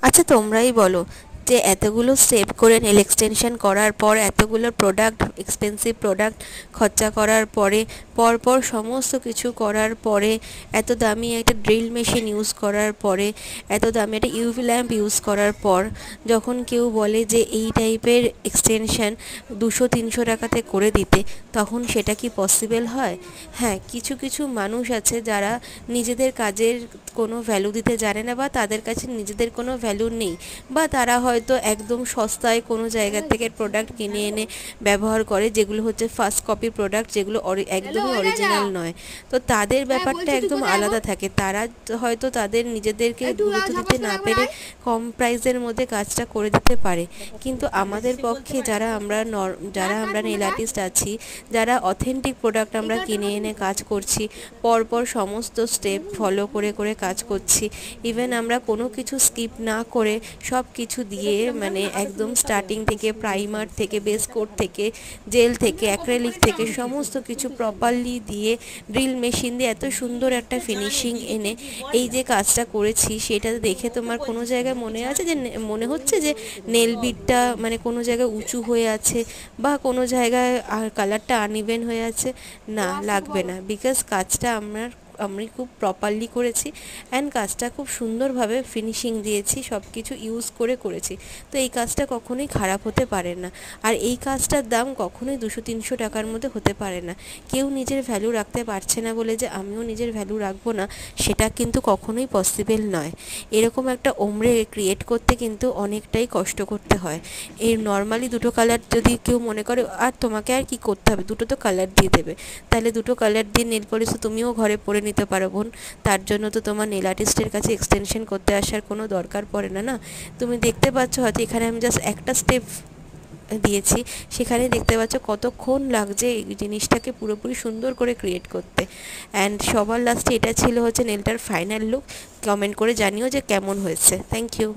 আচ্ছা তোমরাই বলো যে এতগুলো সেভ করে নেল এক্সটেনশন করার পর এতগুলো প্রোডাক্ট এক্সপেন্সিভ প্রোডাক্ট খরচা করার পরে পরপর সমস্ত কিছু করার পরে এত দামি একটা ড্রিল মেশিন ইউজ করার পরে এত দামি একটা ইউভি ল্যাম্প ইউজ করার পর যখন কেউ বলে যে এই টাইপের এক্সটেনশন 200-300 টাকাতে করে দিতে, তখন সেটা কি পসিবল হয়? হ্যাঁ, কিছু কিছু মানুষ আছে যারা নিজেদের কাজের কোনো ভ্যালু দিতে জানে না, বা তাদের কাছে নিজেদের কোনো ভ্যালু নেই, বা তারা হয়তো একদম সস্তায় কোনো জায়গা থেকে প্রোডাক্ট কিনে এনে ব্যবহার করে, যেগুলো হচ্ছে ফার্স্ট কপি প্রোডাক্ট, যেগুলো একদমই অরিজিনাল নয়। তো তাদের ব্যাপারটা একদম আলাদা থাকে। তারা হয়তো তাদের নিজেদেরকে গুরুত্ব দিতে না পেরে কম প্রাইসের মধ্যে কাজটা করে দিতে পারে, কিন্তু আমাদের পক্ষে যারা আমরা নেল আর্টিস্ট আছি, যারা অথেন্টিক প্রোডাক্ট আমরা কিনে এনে কাজ করছি, পরপর সমস্ত স্টেপ ফলো করে করে কাজ করছি, ইভেন আমরা কোনো কিছু স্কিপ না করে সব কিছু দিয়ে, মানে একদম স্টার্টিং থেকে প্রাইমার থেকে বেস কোট থেকে জেল থেকে অ্যাক্রেলিক থেকে সমস্ত কিছু প্রপারলি দিয়ে ড্রিল মেশিন দিয়ে এত সুন্দর একটা ফিনিশিং এনে এই যে কাজটা করেছি, সেটা দেখে তোমার কোনো জায়গায় মনে আছে যে মনে হচ্ছে যে নেল বিটটা মানে কোনো জায়গায় উঁচু হয়ে আছে বা কোনো জায়গায় আর কালারটা আনইভেন হয়ে আছে? না, লাগবে না, বিকজ কাজটা আমি খুব প্রপারলি করেছি অ্যান্ড কাজটা খুব সুন্দরভাবে ফিনিশিং দিয়েছি, সব কিছু ইউজ করে করেছি। তো এই কাজটা কখনোই খারাপ হতে পারে না। আর এই কাজটার দাম কখনোই 200-300 টাকার মধ্যে হতে পারে না। কেউ নিজের ভ্যালু রাখতে পারছে না বলে যে আমিও নিজের ভ্যালু রাখবো না, সেটা কিন্তু কখনোই পসিবল নয়। এরকম একটা ওমরে ক্রিয়েট করতে কিন্তু অনেকটাই কষ্ট করতে হয়। এর নর্মালি দুটো কালার যদি কেউ মনে করে আর তোমাকে আর কি করতে হবে, দুটো তো কালার দিয়ে দেবে, তাহলে দুটো কালার দিয়ে নেল পলিশ তো তুমিও ঘরে পরে নিতে পারো বোন। তার জন্য তো তোমার নেল আর্টিস্টের কাছে এক্সটেনশন করতে আসার কোনো দরকার পড়ে না, না? তুমি দেখতে পাচ্ছ হয়তো এখানে আমি জাস্ট একটা স্টেপ দিয়েছি, সেখানে দেখতে পাচ্ছ কতক্ষণ লাগছে এই জিনিসটাকে পুরোপুরি সুন্দর করে ক্রিয়েট করতে। অ্যান্ড সবার লাস্টে এটা ছিল হচ্ছে নেলটার ফাইনাল লুক। কমেন্ট করে জানিও যে কেমন হয়েছে। Thank you.